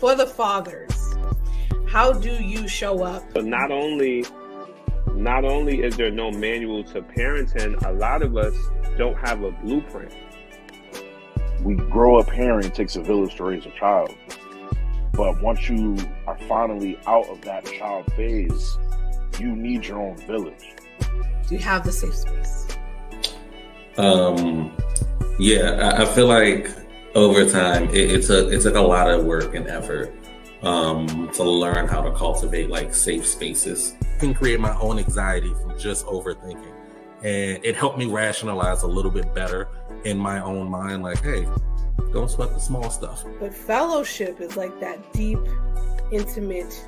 for the fathers, how do you show up? So not only is there no manual to parenting, a lot of us don't have a blueprint. We grow up hearing it takes a village to raise a child. But once you are finally out of that child phase, you need your own village. Do you have the safe space? Yeah, I feel like over time it took a lot of work and effort to learn how to cultivate like safe spaces. I can create my own anxiety from just overthinking, and it helped me rationalize a little bit better in my own mind, like, hey, don't sweat the small stuff. But fellowship is like that deep, intimate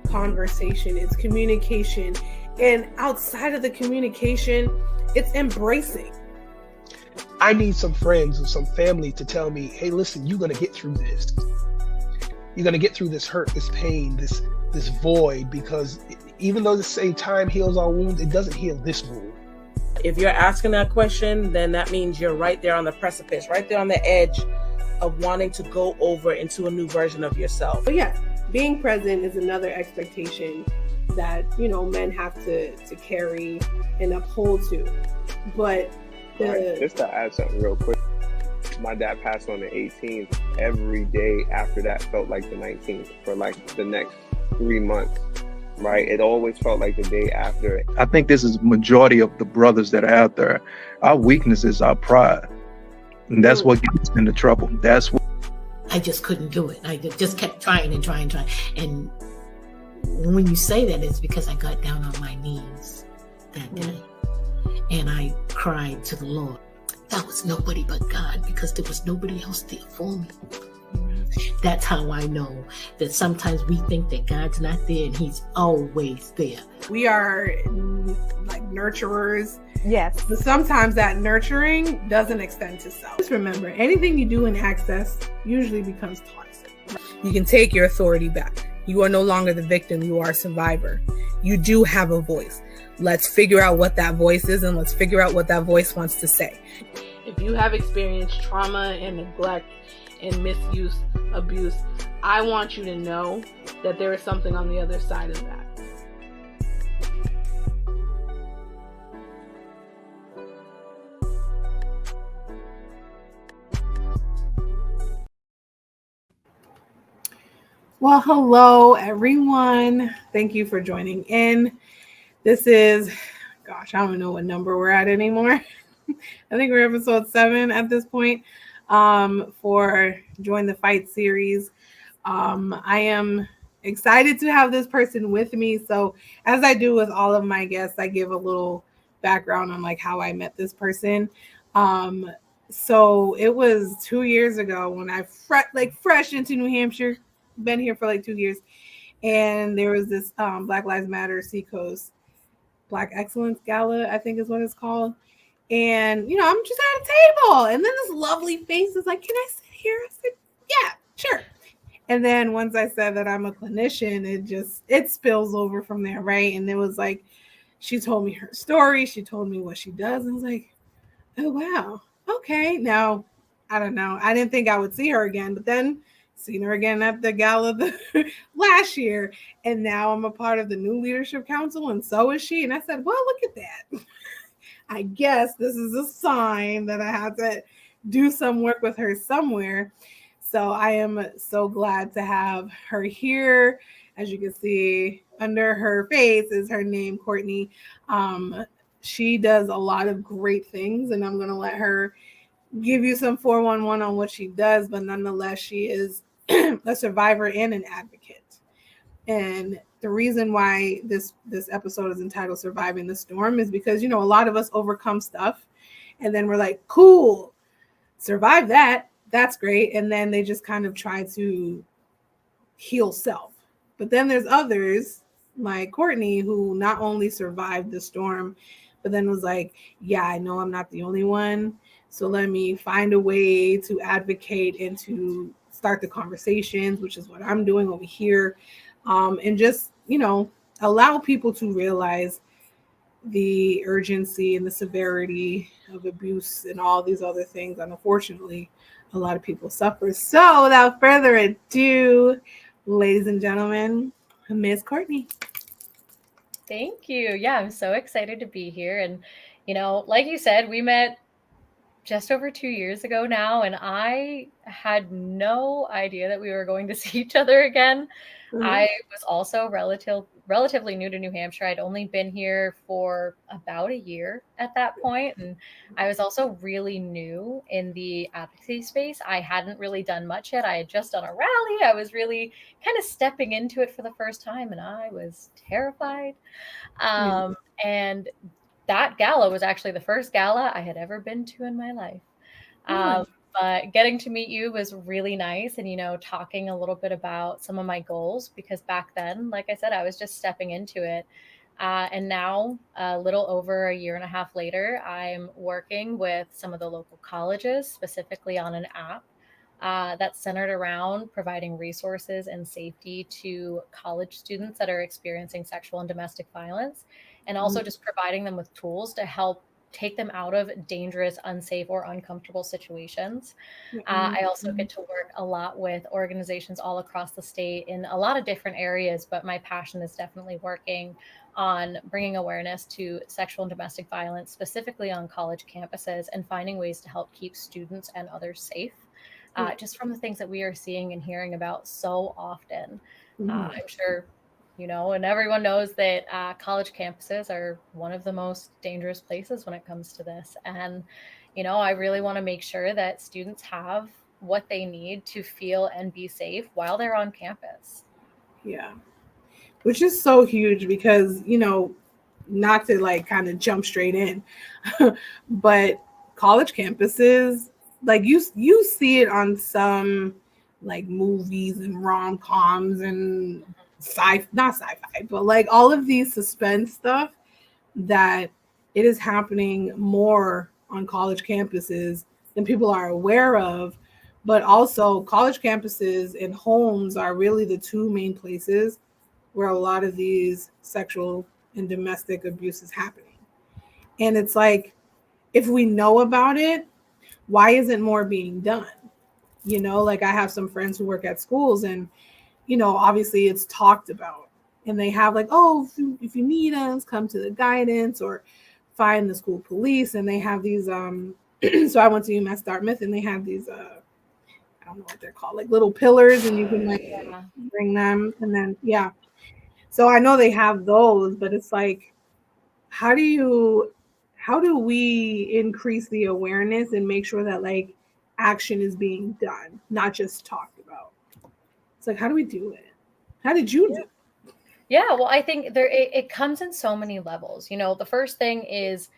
conversation. It's communication, and outside of the communication, it's embracing. I need some friends or some family to tell me, hey, listen, you're going to get through this. You're going to get through this hurt, this pain, this void, because even though they say time heals all wounds, it doesn't heal this wound. If you're asking that question, then that means you're right there on the precipice, right there on the edge of wanting to go over into a new version of yourself. But yeah, being present is another expectation that, men have to carry and uphold to. But just to add something real quick, my dad passed on the 18th. Every day after that felt like the 19th for like the next 3 months, right? It always felt like the day after. I think this is the majority of the brothers that are out there. Our weakness is our pride. And that's what gets us into trouble. That's what I just couldn't do it. I just kept trying. And when you say that, it's because I got down on my knees that day. And I cried to the Lord. That was nobody but God, because there was nobody else there for me. That's how I know that sometimes we think that God's not there, and He's always there. We are like nurturers. Yes. But sometimes that nurturing doesn't extend to self. Just remember, anything you do in access usually becomes toxic. You can take your authority back. You are no longer the victim. You are a survivor. You do have a voice. Let's figure out what that voice is, and let's figure out what that voice wants to say. If you have experienced trauma and neglect and misuse, abuse, I want you to know that there is something on the other side of that. Well, hello, everyone. Thank you for joining in. This is, I don't know what number we're at anymore. I think we're episode 7 at this point for Join the Fight series. I am excited to have this person with me. So as I do with all of my guests, I give a little background on like how I met this person. So it was 2 years ago when I fresh into New Hampshire, been here for like 2 years. And there was this Black Lives Matter Seacoast Black Excellence Gala, I think is what it's called. And, I'm just at a table. And then this lovely face is like, can I sit here? I said, yeah, sure. And then once I said that I'm a clinician, it spills over from there, right? And it was like, she told me her story. She told me what she does. And I was like, oh, wow. Okay. Now, I don't know. I didn't think I would see her again, but then seen her again at the gala last year. And now I'm a part of the new leadership council, and so is she. And I said, well, look at that. I guess this is a sign that I have to do some work with her somewhere. So I am so glad to have her here. As you can see, under her face is her name, Courtney. She does a lot of great things, and I'm going to let her give you some 411 on what she does, but nonetheless, she is a survivor and an advocate. And the reason why this episode is entitled Surviving the Storm is because, a lot of us overcome stuff and then we're like, cool, survive that. That's great. And then they just kind of try to heal self. But then there's others like Courtney who not only survived the storm, but then was like, yeah, I know I'm not the only one. So let me find a way to advocate and to start the conversations, which is what I'm doing over here. And just, allow people to realize the urgency and the severity of abuse and all these other things. And unfortunately, a lot of people suffer. So without further ado, ladies and gentlemen, Miss Courtney. Thank you. Yeah, I'm so excited to be here. And, like you said, we met just over 2 years ago now, and I had no idea that we were going to see each other again. I was also relatively new to New Hampshire. I'd only been here for about a year at that point, and I was also really new in the advocacy space. I hadn't really done much yet. I had just done a rally. I was really kind of stepping into it for the first time, and I was terrified. And that gala was actually the first gala I had ever been to in my life. But getting to meet you was really nice, and talking a little bit about some of my goals, because back then, like I said, I was just stepping into it. And now, a little over a year and a half later, I'm working with some of the local colleges, specifically on an app that's centered around providing resources and safety to college students that are experiencing sexual and domestic violence, and also just providing them with tools to help take them out of dangerous, unsafe, or uncomfortable situations. I also get to work a lot with organizations all across the state in a lot of different areas, but my passion is definitely working on bringing awareness to sexual and domestic violence, specifically on college campuses, and finding ways to help keep students and others safe. Just from the things that we are seeing and hearing about so often. I'm sure and everyone knows that college campuses are one of the most dangerous places when it comes to this. And, I really want to make sure that students have what they need to feel and be safe while they're on campus. Yeah. Which is so huge because, not to like kind of jump straight in, but college campuses, like you see it on some like movies and rom-coms and not sci-fi, but like all of these suspense stuff, that it is happening more on college campuses than people are aware of. But also college campuses and homes are really the two main places where a lot of these sexual and domestic abuse is happening. And it's like, if we know about it, why isn't more being done? Like I have some friends who work at schools, and obviously it's talked about, and they have like, oh, if you need us, come to the guidance or find the school police. And they have these so I went to UMass Dartmouth, and they have these I don't know what they're called, like little pillars, and you can like bring them, and then so I know they have those, but it's like, how do we increase the awareness and make sure that like action is being done, not just talked about? It's like, how do we do it? How did you do it? Yeah, well, I think it comes in so many levels. The first thing is,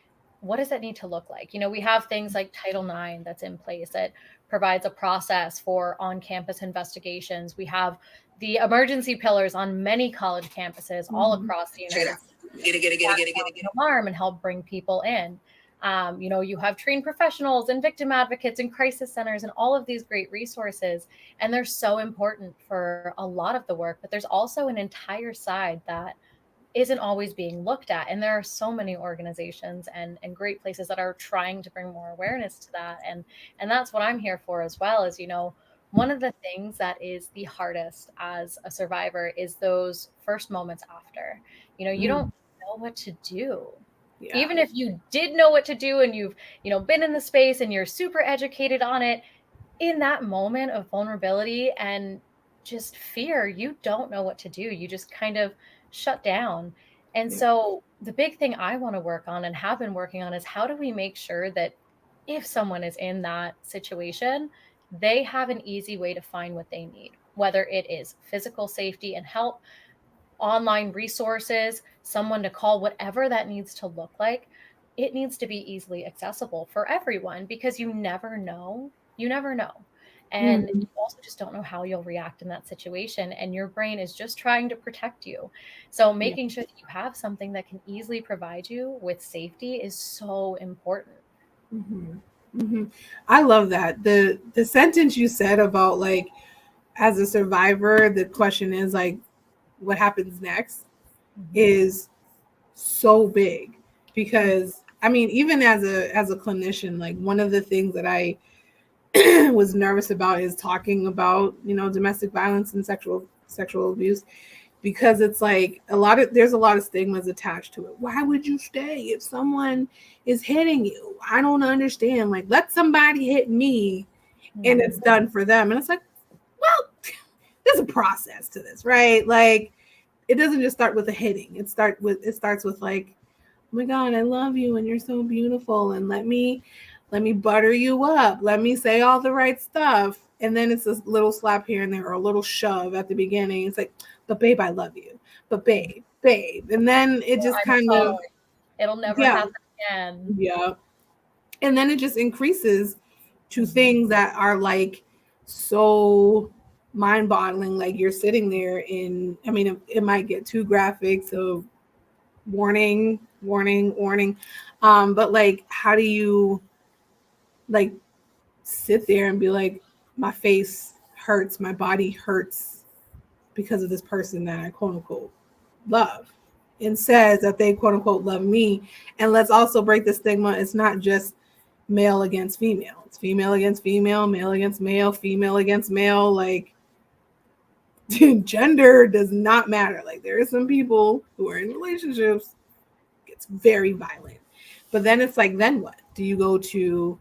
what does that need to look like? We have things like Title IX that's in place that provides a process for on-campus investigations. We have the emergency pillars on many college campuses all across the United States. Get alarm and help bring people in. You have trained professionals and victim advocates and crisis centers and all of these great resources. And they're so important for a lot of the work, but there's also an entire side that isn't always being looked at. And there are so many organizations and great places that are trying to bring more awareness to that. And that's what I'm here for as well, is, one of the things that is the hardest as a survivor is those first moments after. You don't know what to do. Yeah. Even if you did know what to do and you've, been in the space and you're super educated on it, in that moment of vulnerability and just fear, you don't know what to do. You just kind of shut down. And so the big thing I want to work on and have been working on is, how do we make sure that if someone is in that situation, they have an easy way to find what they need, whether it is physical safety and help, online resources, someone to call, whatever that needs to look like. It needs to be easily accessible for everyone, because you never know. And you also just don't know how you'll react in that situation. And your brain is just trying to protect you. So making sure that you have something that can easily provide you with safety is so important. I love that. The sentence you said about like, as a survivor, the question is like, what happens next is so big, because I mean, even as a clinician, like one of the things that I was nervous about is talking about, domestic violence and sexual abuse, because it's like there's a lot of stigmas attached to it. Why would you stay if someone is hitting you? I don't understand. Like, let somebody hit me and it's done for them. And it's like, well, there's a process to this, right? Like, it doesn't just start with a hitting. It starts with like, oh my God, I love you and you're so beautiful, and let me butter you up. Let me say all the right stuff. And then it's this little slap here and there, or a little shove at the beginning. It's like, but babe, I love you. But babe. And then it just kind of, it'll never yeah, happen again. Yeah. And then it just increases to things that are like so mind-boggling. Like, you're sitting there it might get too graphic, so warning. But like, how do you like sit there and be like, my face hurts, my body hurts because of this person that I quote unquote love, and says that they quote unquote love me. And let's also break the stigma. It's not just male against female. It's female against female, male against male, female against male. Like, gender does not matter. Like, there are some people who are in relationships, it's very violent. But then it's like, then what? Do you go to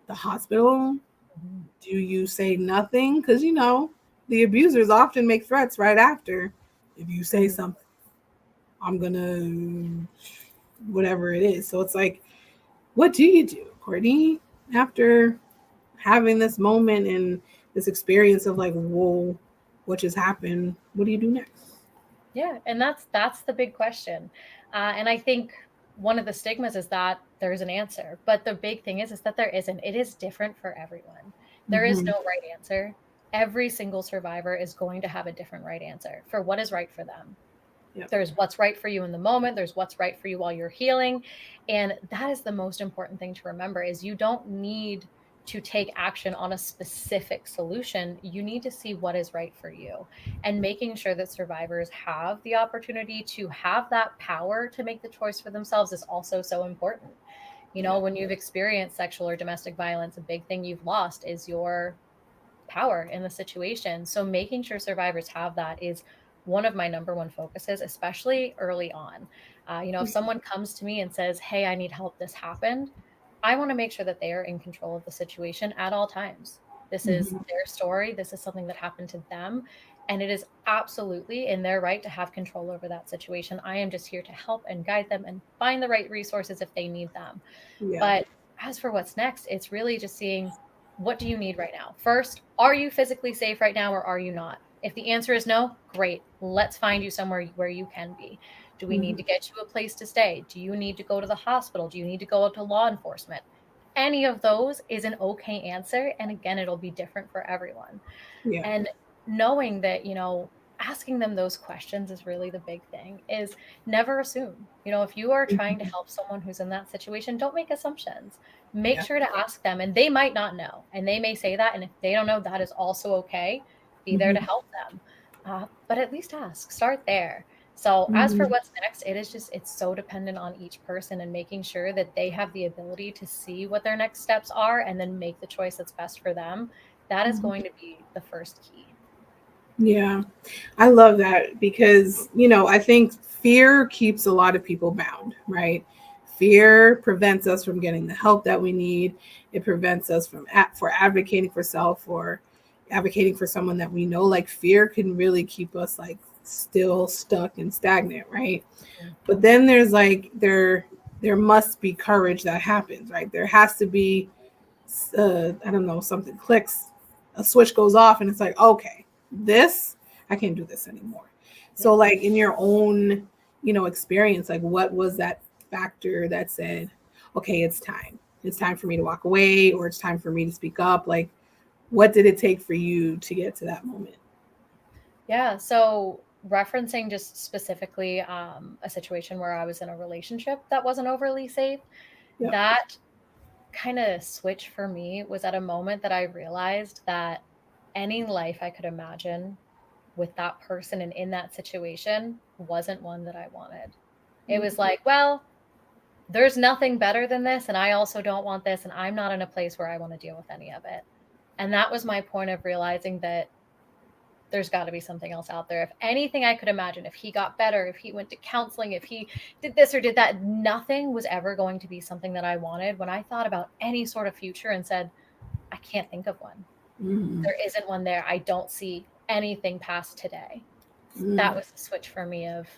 the hospital? Do you say nothing? Because, the abusers often make threats right after. If you say something, I'm going to whatever it is. So it's like, what do you do, Courtney, after having this moment and this experience of like, whoa, what just happened? What do you do next? Yeah, and that's the big question. And I think one of the stigmas is that there's an answer, but the big thing is that there isn't. It is different for everyone. There is no right answer. Every single survivor is going to have a different right answer for what is right for them. Yep. There's what's right for you in the moment. There's what's right for you while you're healing. And that is the most important thing to remember, is you don't need to take action on a specific solution. You need to see what is right for you, and making sure that survivors have the opportunity to have that power to make the choice for themselves is also so important. When you've experienced sexual or domestic violence, a big thing you've lost is your power in the situation. So making sure survivors have that is one of my number one focuses, especially early on. If someone comes to me and says, hey, I need help, this happened, I want to make sure that they are in control of the situation at all times. This is their story. This is something that happened to them. And it is absolutely in their right to have control over that situation. I am just here to help and guide them and find the right resources if they need them. Yeah. But as for what's next, it's really just seeing, what do you need right now? First, are you physically safe right now, or are you not? If the answer is no, great. Let's find you somewhere where you can be. Do we need to get you a place to stay? Do you need to go to the hospital? Do you need to go to law enforcement? Any of those is an okay answer. And again, it'll be different for everyone. Yeah. And knowing that, asking them those questions is really the big thing, is never assume. If you are trying to help someone who's in that situation, don't make assumptions. Make sure to ask them, and they might not know, and they may say that. And if they don't know, that is also okay. Be there to help them. But at least ask, start there. So as for what's next, it's so dependent on each person, and making sure that they have the ability to see what their next steps are and then make the choice that's best for them. That is going to be the first key. Yeah, I love that, because, I think fear keeps a lot of people bound, right? Fear prevents us from getting the help that we need. It prevents us from advocating for self, or advocating for someone that we know. Like, fear can really keep us like still stuck and stagnant, right? But then there's like, there must be courage that happens, right? There has to be, I don't know, something clicks, a switch goes off, and it's like, okay, I can't do this anymore. So like, in your own, experience, like, what was that factor that said, okay, it's time for me to walk away, or it's time for me to speak up? Like, what did it take for you to get to that moment? Yeah. So referencing just specifically a situation where I was in a relationship that wasn't overly safe, that kind of switch for me was at a moment that I realized that any life I could imagine with that person and in that situation wasn't one that I wanted. It was like, well, there's nothing better than this, and I also don't want this, and I'm not in a place where I want to deal with any of it. And that was my point of realizing that there's got to be something else out there. If anything I could imagine, if he got better, if he went to counseling, if he did this or did that, nothing was ever going to be something that I wanted. When I thought about any sort of future and said, I can't think of one. There isn't one there. I don't see anything past today. That was the switch for me of,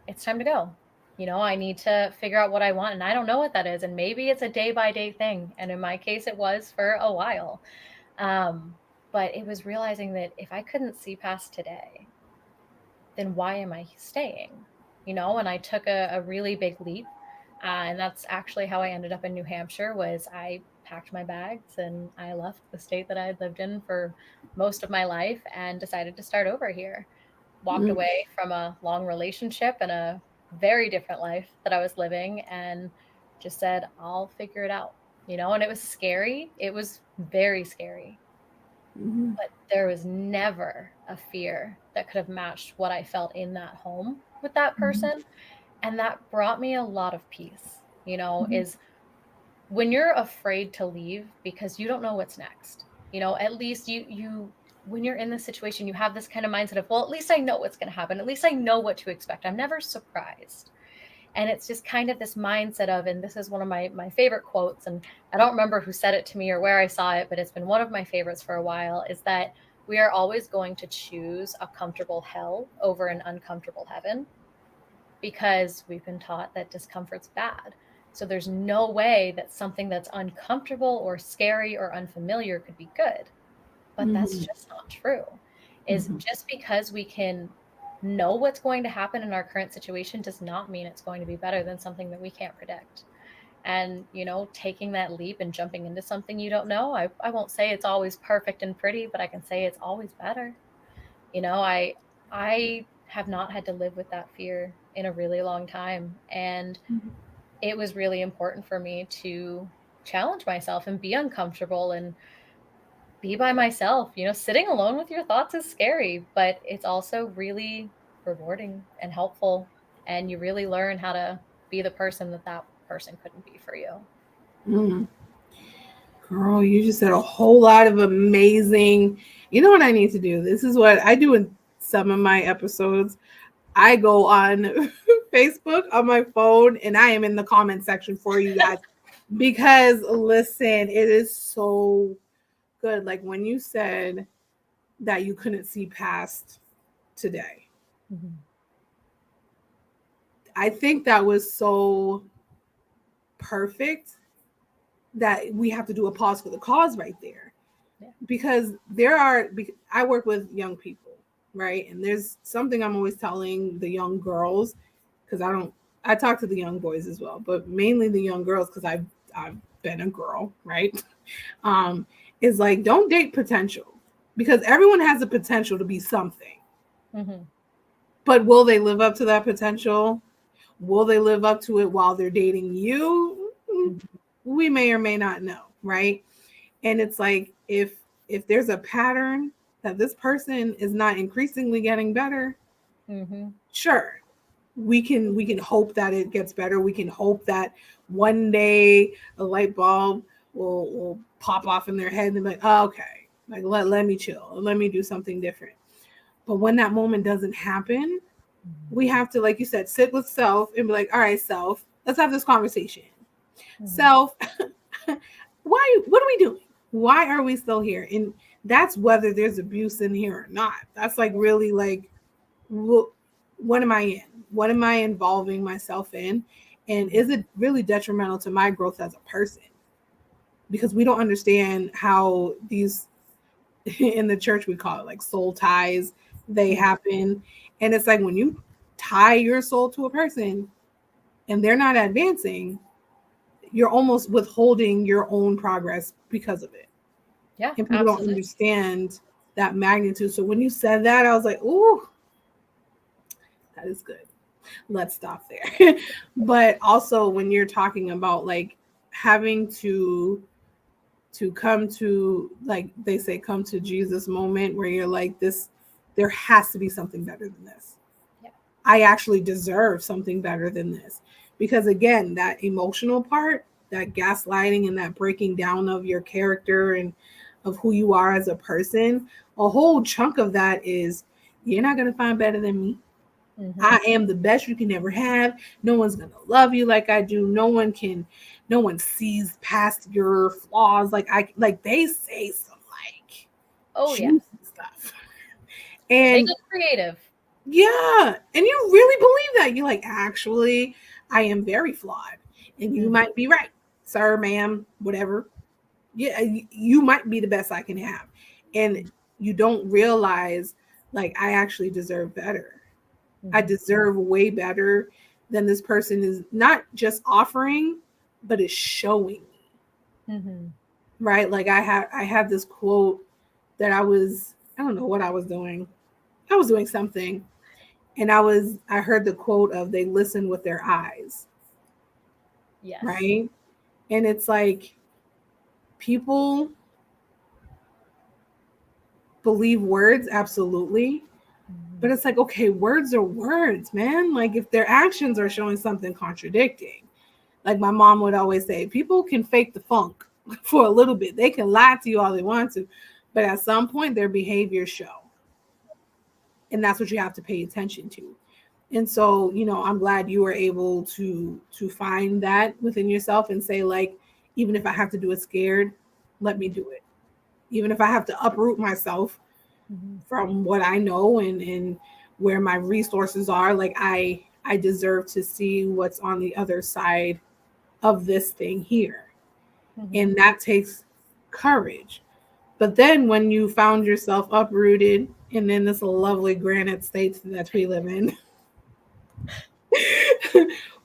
it's time to go. You know, I need to figure out what I want, and I don't know what that is. And maybe it's a day-by-day thing. And in my case, it was for a while. But it was realizing that if I couldn't see past today, then why am I staying? You know, and I took a really big leap. And that's actually how I ended up in New Hampshire. Was I packed my bags and I left the state that I had lived in for most of my life and decided to start over here. Walked away from a long relationship and a very different life that I was living, and just said, I'll figure it out, you know. And it was scary. It was very scary. But there was never a fear that could have matched what I felt in that home with that person. And that brought me a lot of peace, you know, is when you're afraid to leave because you don't know what's next, you know, at least you when you're in this situation, you have this kind of mindset of, well, at least I know what's going to happen. At least I know what to expect. I'm never surprised. And it's just kind of this mindset of, and this is one of my favorite quotes, and I don't remember who said it to me or where I saw it, but it's been one of my favorites for a while, is that we are always going to choose a comfortable hell over an uncomfortable heaven, because we've been taught that discomfort's bad. So there's no way that something that's uncomfortable or scary or unfamiliar could be good. But that's just not true. Is just because we can know what's going to happen in our current situation does not mean it's going to be better than something that we can't predict. And, you know, taking that leap and jumping into something you don't know, I won't say it's always perfect and pretty, but I can say it's always better. You know, I have not had to live with that fear in a really long time. And it was really important for me to challenge myself and be uncomfortable and be by myself. You know, sitting alone with your thoughts is scary, but it's also really rewarding and helpful. And you really learn how to be the person that person couldn't be for you. Girl, you just said a whole lot of amazing. You know what I need to do? This is what I do in some of my episodes. I go on Facebook on my phone and I am in the comment section for you guys because listen, it is so good. Like when you said that you couldn't see past today. I think that was so perfect that we have to do a pause for the cause right there. Because I work with young people, right? And there's something I'm always telling the young girls, because I talk to the young boys as well, but mainly the young girls, because I've been a girl, right? Is like, don't date potential, because everyone has the potential to be something. But will they live up to that potential? Will they live up to it while they're dating you? We may or may not know, right? And it's like, if there's a pattern that this person is not increasingly getting better, sure, we can hope that it gets better. We can hope that one day a light bulb will pop off in their head and be like, oh, okay, like let me chill, let me do something different. But when that moment doesn't happen, we have to, like you said, sit with self and be like, all right, self, let's have this conversation. Self, what are we doing? Why are we still here? And that's whether there's abuse in here or not. That's like really like, what am I in? What am I involving myself in? And is it really detrimental to my growth as a person? Because we don't understand how these, in the church, we call it like soul ties, they happen. And it's like when you tie your soul to a person and they're not advancing, you're almost withholding your own progress because of it. Yeah. And people don't understand that magnitude. So when you said that, I was like, ooh, that is good. Let's stop there. But also when you're talking about like having to come to, like they say, come to Jesus moment where you're like, this, there has to be something better than this. Yeah. I actually deserve something better than this. Because again, that emotional part, that gaslighting and that breaking down of your character and of who you are as a person, a whole chunk of that is you're not going to find better than me. I am the best you can ever have. No one's going to love you like I do. No one sees past your flaws. Like they say some like juicy stuff. They And get creative. yeah, and you really believe that. You're like, actually, I am very flawed. And you might be right, sir, ma'am, whatever. Yeah, you might be the best I can have. And you don't realize, like, I actually deserve better. I deserve way better than this person is not just offering, but is showing me. Right? Like I have this quote that I don't know what I was doing. I was doing something. And I heard the quote of they listen with their eyes. Yes. Right? And it's like people believe words, absolutely. But it's like, okay, words are words, man. Like if their actions are showing something contradicting. Like my mom would always say, people can fake the funk for a little bit. They can lie to you all they want to. But at some point their behaviors show. And that's what you have to pay attention to. And so, I'm glad you were able to find that within yourself and say, like, even if I have to do it scared, let me do it. Even if I have to uproot myself from what I know and where my resources are, like I deserve to see what's on the other side of this thing here. And that takes courage. But then when you found yourself uprooted and in this lovely granite state that we live in,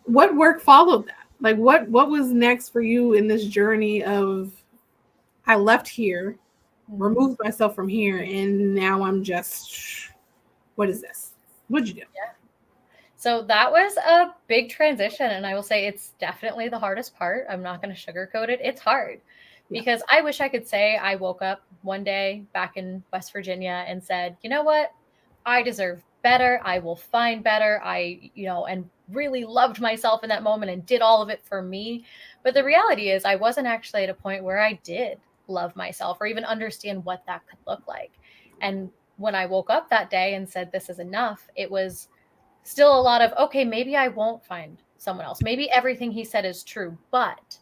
what work followed that? Like what was next for you in this journey of I left here, removed myself from here, and now I'm just, what is this? What'd you do? Yeah. So that was a big transition. And I will say it's definitely the hardest part. I'm not going to sugarcoat it. It's hard because I wish I could say I woke up one day back in West Virginia and said, you know what? I deserve better. I will find better. And really loved myself in that moment and did all of it for me. But the reality is I wasn't actually at a point where I did love myself or even understand what that could look like. And when I woke up that day and said, this is enough, it was still a lot of, okay, maybe I won't find someone else. Maybe everything he said is true. But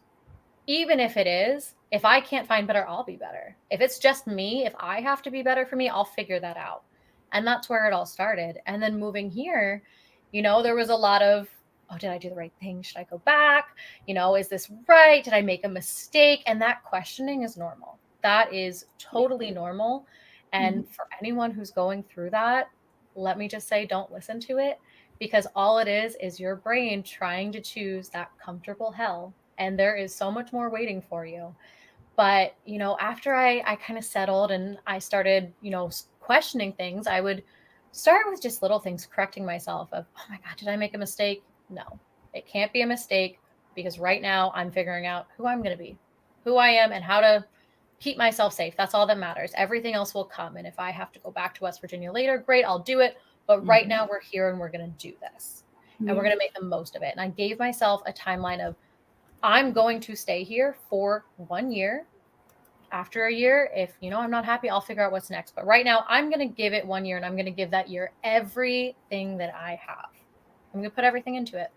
even if it is, if I can't find better, I'll be better. If it's just me, if I have to be better for me, I'll figure that out. And that's where it all started. And then moving here, there was a lot of, oh, did I do the right thing? Should I go back? Is this right? Did I make a mistake? And that questioning is normal. That is totally normal. And for anyone who's going through that, let me just say, don't listen to it, because all it is your brain trying to choose that comfortable hell. And there is so much more waiting for you. But, after I kind of settled and I started, questioning things, I would start with just little things, correcting myself of, oh my God, did I make a mistake? No, it can't be a mistake, because right now I'm figuring out who I'm going to be, who I am, and how to keep myself safe. That's all that matters. Everything else will come. And if I have to go back to West Virginia later, great, I'll do it. But right now we're here and we're going to do this and we're going to make the most of it. And I gave myself a timeline of, I'm going to stay here for 1 year. After a year, if I'm not happy, I'll figure out what's next. But right now I'm going to give it 1 year, and I'm going to give that year everything that I have. I'm going to put everything into it.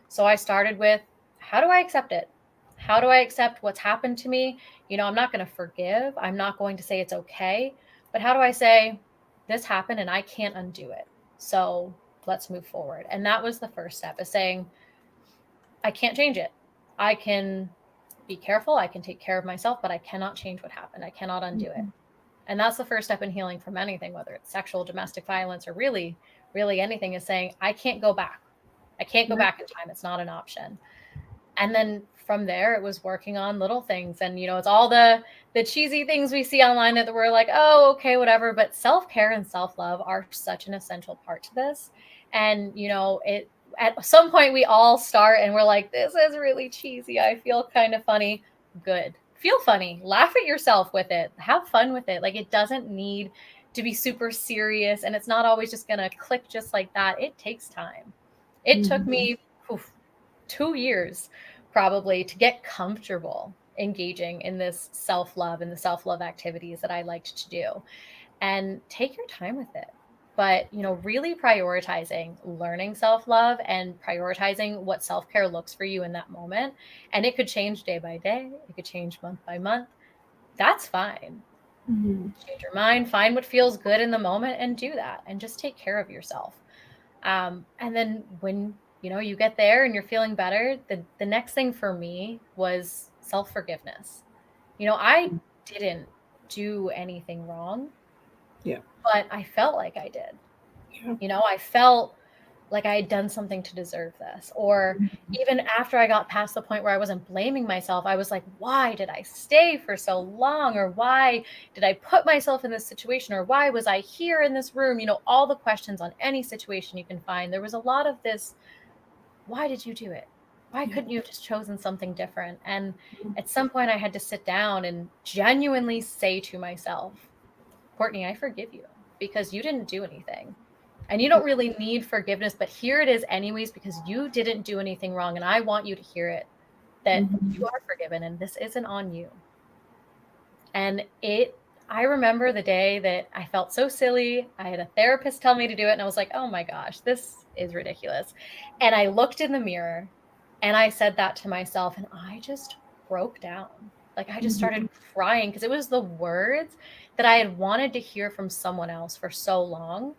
So I started with, how do I accept it? How do I accept what's happened to me? I'm not going to forgive. I'm not going to say it's okay. But how do I say, this happened and I can't undo it? So let's move forward. And that was the first step, is saying, I can't change it. I can be careful. I can take care of myself, but I cannot change what happened. I cannot undo it. And that's the first step in healing from anything, whether it's sexual, domestic violence, or really, really anything, is saying, I can't go back. I can't go back in time. It's not an option. And then from there, it was working on little things. And, it's all the cheesy things we see online that we're like, oh, okay, whatever. But self-care and self-love are such an essential part to this. And, at some point we all start and we're like, this is really cheesy. I feel kind of funny. Good. Feel funny. Laugh at yourself with it. Have fun with it. Like, it doesn't need to be super serious, and it's not always just going to click just like that. It takes time. It took me 2 years probably to get comfortable engaging in this self-love and the self-love activities that I liked to do. And take your time with it. But, really prioritizing learning self-love and prioritizing what self-care looks for you in that moment. And it could change day by day. It could change month by month. That's fine. Change your mind, find what feels good in the moment and do that, and just take care of yourself. And then when, you get there and you're feeling better, the next thing for me was self-forgiveness. I didn't do anything wrong. Yeah. But I felt like I did. Yeah. I felt like I had done something to deserve this. Or even after I got past the point where I wasn't blaming myself, I was like, why did I stay for so long? Or why did I put myself in this situation? Or why was I here in this room? All the questions on any situation you can find. There was a lot of this, why did you do it? Why couldn't you have just chosen something different? And at some point I had to sit down and genuinely say to myself, Courtney, I forgive you because you didn't do anything. And you don't really need forgiveness, but here it is anyways, because you didn't do anything wrong. And I want you to hear it, that you are forgiven and this isn't on you. And I remember the day that I felt so silly. I had a therapist tell me to do it. And I was like, oh my gosh, this is ridiculous. And I looked in the mirror and I said that to myself and I just broke down. Like I just started crying because it was the words that I had wanted to hear from someone else for so long,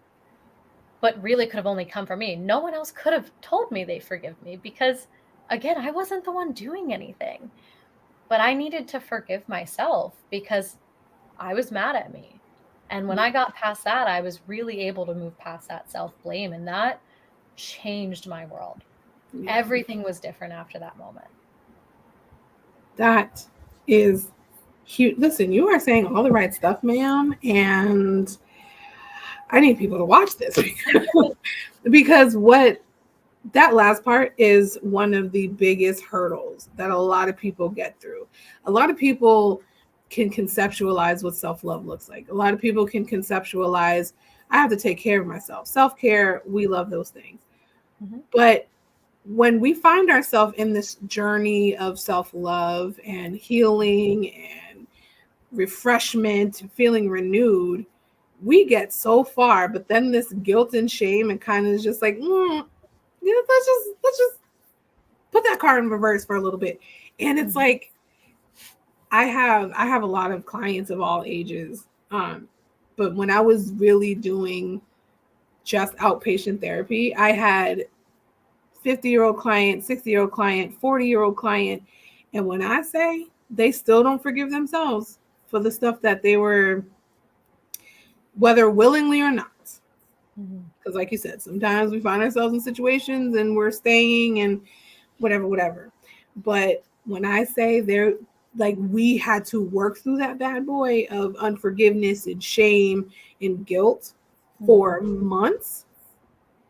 but really could have only come from me. No one else could have told me they forgive me because, again, I wasn't the one doing anything. But I needed to forgive myself because I was mad at me. And when I got past that, I was really able to move past that self-blame, and that changed my world. Yeah. Everything was different after that moment. That is huge. Listen, you are saying all the right stuff, ma'am, and I need people to watch this because what that last part is one of the biggest hurdles that a lot of people get through. A lot of people can conceptualize what self-love looks like. A lot of people can conceptualize, I have to take care of myself. Self-care, we love those things. But when we find ourselves in this journey of self-love and healing and refreshment, feeling renewed, we get so far, but then this guilt and shame and kind of is just like, let's just put that car in reverse for a little bit. And it's like, I have a lot of clients of all ages. But when I was really doing just outpatient therapy, I had 50-year-old client, 60-year-old client, 40-year-old client. And when I say they still don't forgive themselves for the stuff that they were, whether willingly or not. Because like you said, sometimes we find ourselves in situations and we're staying and whatever. But when I say they're like, we had to work through that bad boy of unforgiveness and shame and guilt for months.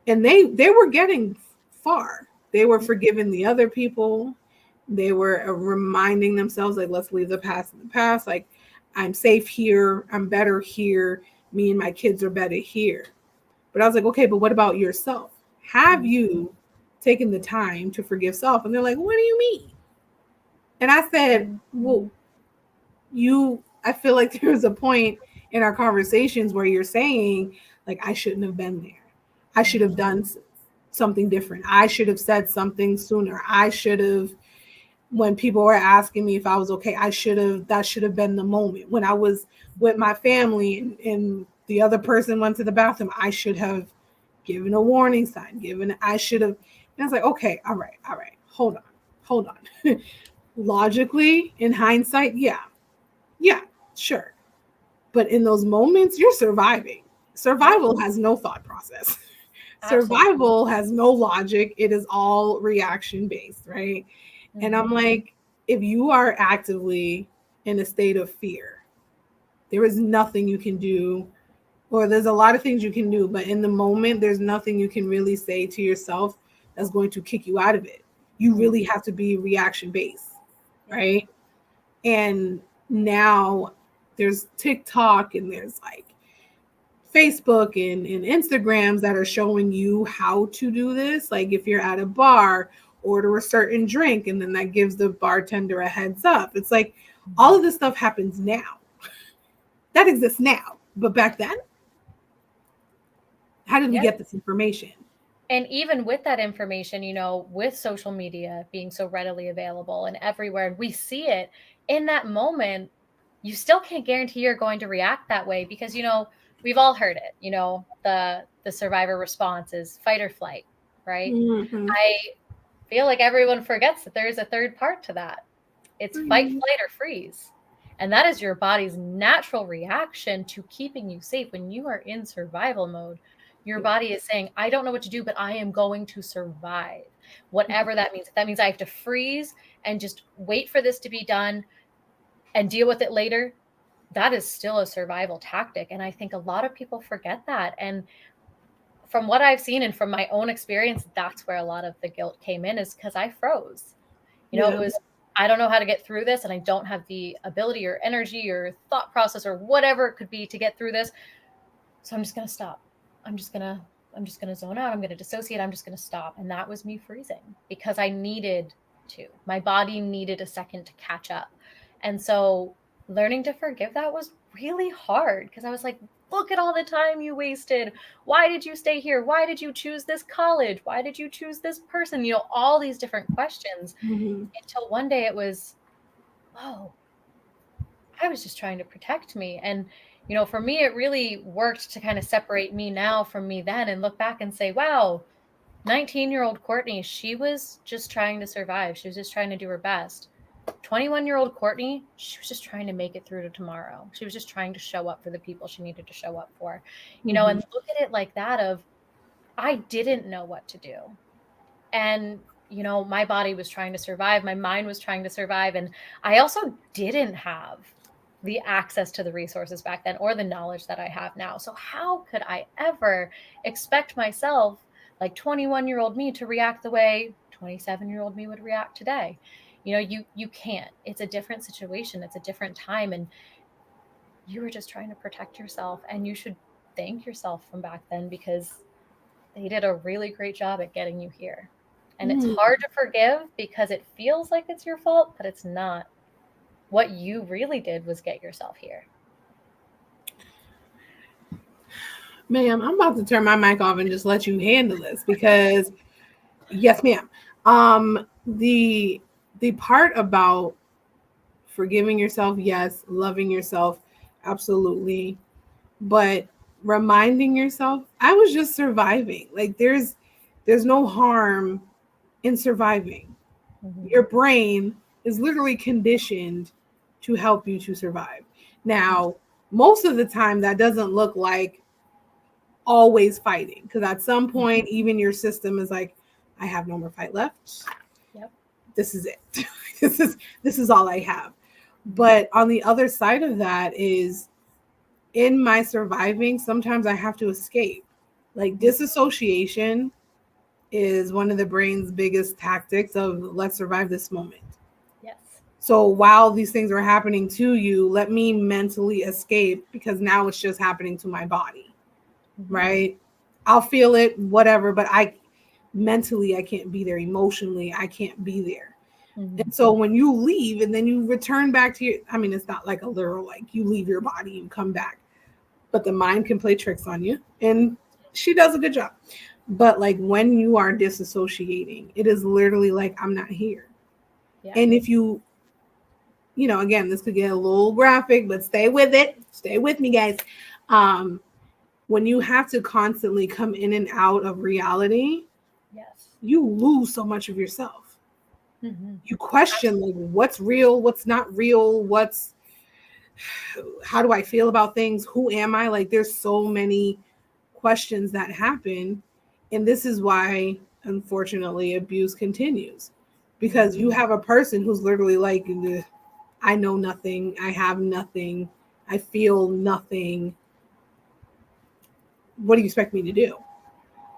And they were getting far. They were forgiving the other people. They were reminding themselves, like, let's leave the past in the past. Like, I'm safe here. I'm better here. Me and my kids are better here. But I was like, okay, but what about yourself? Have you taken the time to forgive self? And they're like, what do you mean? And I said, well, I feel like there was a point in our conversations where you're saying, like, I shouldn't have been there. I should have done something different. I should have said something sooner. I should have, when people were asking me if I was okay, that should have been the moment. When I was with my family and the other person went to the bathroom, I should have given a warning sign, I should have. And I was like, okay, all right. Hold on. Logically, in hindsight, yeah, sure. But in those moments, you're surviving. Survival has no thought process. Absolutely. Survival has no logic. It is all reaction based, right? And I'm like, if you are actively in a state of fear, there is nothing you can do, or there's a lot of things you can do, but in the moment, there's nothing you can really say to yourself that's going to kick you out of it. You really have to be reaction based, right? And now there's TikTok and there's like Facebook and Instagrams that are showing you how to do this. Like if you're at a bar order a certain drink, and then that gives the bartender a heads up. It's like all of this stuff happens now. That exists now. But back then, how did we get this information? And even with that information, you know, with social media being so readily available and everywhere, and we see it in that moment, you still can't guarantee you're going to react that way because, you know, we've all heard it, you know, the survivor response is fight or flight, right? Mhm. I feel like everyone forgets that there's a third part to that. It's fight, flight, or freeze. And that is your body's natural reaction to keeping you safe. When you are in survival mode, your body is saying, I don't know what to do, but I am going to survive. Whatever that means. If that means I have to freeze and just wait for this to be done and deal with it later, that is still a survival tactic. And I think a lot of people forget that. And from what I've seen and from my own experience, that's where a lot of the guilt came in, is because I froze. You know, it was, I don't know how to get through this, and I don't have the ability or energy or thought process or whatever it could be to get through this. So I'm just going to stop. I'm just going to zone out. I'm going to dissociate. I'm just going to stop. And that was me freezing because I needed to. My body needed a second to catch up. And so learning to forgive that was really hard because I was like, look at all the time you wasted. Why did you stay here? Why did you choose this college? Why did you choose this person? You know, all these different questions until one day it was, whoa, I was just trying to protect me. And, you know, for me, it really worked to kind of separate me now from me then and look back and say, wow, 19-year-old Courtney, she was just trying to survive. She was just trying to do her best. 21-year-old Courtney, she was just trying to make it through to tomorrow. She was just trying to show up for the people she needed to show up for, you know, and look at it like that of, I didn't know what to do. And, you know, my body was trying to survive. My mind was trying to survive. And I also didn't have the access to the resources back then or the knowledge that I have now. So how could I ever expect myself, like 21-year-old me, to react the way 27-year-old me would react today? You know, you can't. It's a different situation. It's a different time. And you were just trying to protect yourself. And you should thank yourself from back then because they did a really great job at getting you here. And it's hard to forgive because it feels like it's your fault, but it's not. What you really did was get yourself here. Ma'am, I'm about to turn my mic off and just let you handle this because, yes, ma'am. The part about forgiving yourself, yes, loving yourself, absolutely, but reminding yourself, I was just surviving. Like there's no harm in surviving. Your brain is literally conditioned to help you to survive. Now, most of the time that doesn't look like always fighting because at some point even your system is like, I have no more fight left. Yep. This is it. this is all I have. But on the other side of that is in my surviving, sometimes I have to escape. Like disassociation is one of the brain's biggest tactics of let's survive this moment. Yes. So while these things are happening to you, let me mentally escape because now it's just happening to my body. Right? I'll feel it, whatever, but mentally I can't be there. Emotionally, I can't be there. And so when you leave and then you return back to your, I mean, it's not like a literal, like you leave your body and come back, but the mind can play tricks on you and she does a good job. But like when you are disassociating, it is literally like, I'm not here. Yeah. And if you know, again, this could get a little graphic, but stay with it. Stay with me, guys. When you have to constantly come in and out of reality, you lose so much of yourself. You question like what's real, what's not real, how do I feel about things? Who am I? Like there's so many questions that happen. And this is why, unfortunately, abuse continues. Because you have a person who's literally like, I know nothing, I have nothing, I feel nothing. What do you expect me to do?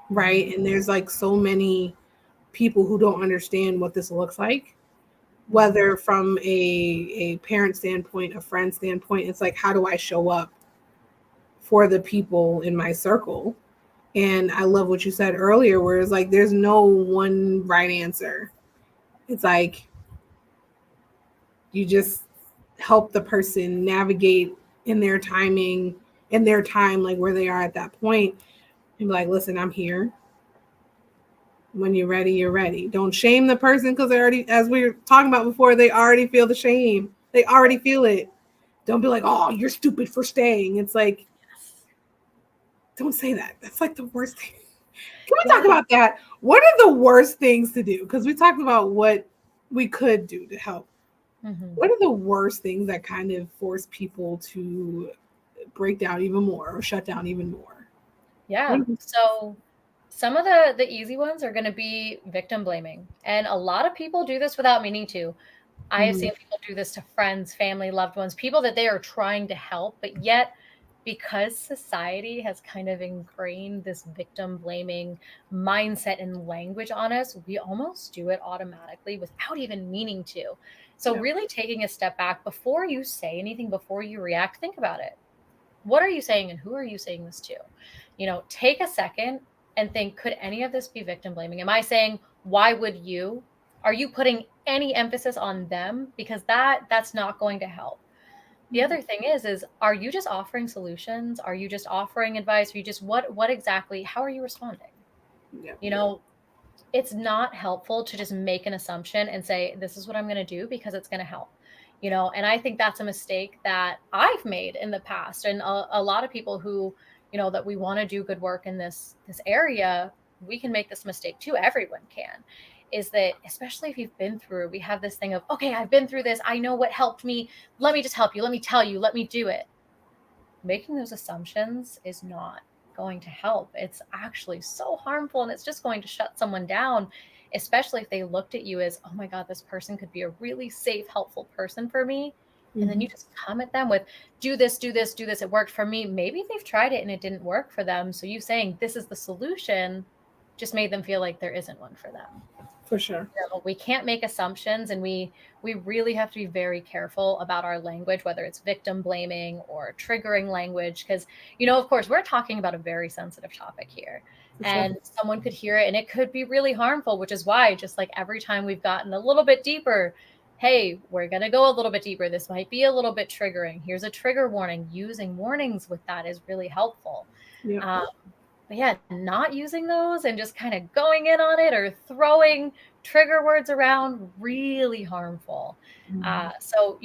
Right? And there's like so many people who don't understand what this looks like, whether from a parent standpoint, a friend standpoint. It's like, how do I show up for the people in my circle? And I love what you said earlier, where it's like, there's no one right answer. It's like you just help the person navigate in their timing, in their time, like where they are at that point, and be like, listen, I'm here. When you're ready, you're ready. Don't shame the person because they already, as we were talking about before, they already feel the shame. They already feel it. Don't be like, oh, you're stupid for staying. It's like, don't say that. That's like the worst thing. Can we talk about that? What are the worst things to do? Because we talked about what we could do to help. What are the worst things that kind of force people to break down even more or shut down even more? Yeah. So some of the easy ones are going to be victim blaming. And a lot of people do this without meaning to. I have seen people do this to friends, family, loved ones, people that they are trying to help, but yet because society has kind of ingrained this victim blaming mindset and language on us, we almost do it automatically without even meaning to. So really taking a step back before you say anything, before you react, think about it. What are you saying and who are you saying this to? Take a second and think, could any of this be victim blaming? Am I saying, why would you? Are you putting any emphasis on them? Because that's not going to help. The other thing is are you just offering solutions? Are you just offering advice? Are you just what exactly, how are you responding? It's not helpful to just make an assumption and say, this is what I'm going to do because it's going to help. And I think that's a mistake that I've made in the past. And a lot of people who, that we want to do good work in this area, we can make this mistake too. Everyone can. Is that, especially if you've been through, we have this thing of, okay, I've been through this. I know what helped me. Let me just help you. Let me tell you. Let me do it. Making those assumptions is not going to help. It's actually so harmful, and it's just going to shut someone down, especially if they looked at you as, oh my God, this person could be a really safe, helpful person for me. And then you just come at them with, do this, do this, do this. It worked for me. Maybe they've tried it and it didn't work for them. So you saying this is the solution just made them feel like there isn't one for them. For sure. We can't make assumptions, and we really have to be very careful about our language, whether it's victim blaming or triggering language, because, of course, we're talking about a very sensitive topic here. And someone could hear it and it could be really harmful, which is why just like every time we've gotten a little bit deeper, hey, we're going to go a little bit deeper. This might be a little bit triggering. Here's a trigger warning. Using warnings with that is really helpful. Yeah. But yeah, not using those and just kind of going in on it or throwing trigger words around, really harmful. So,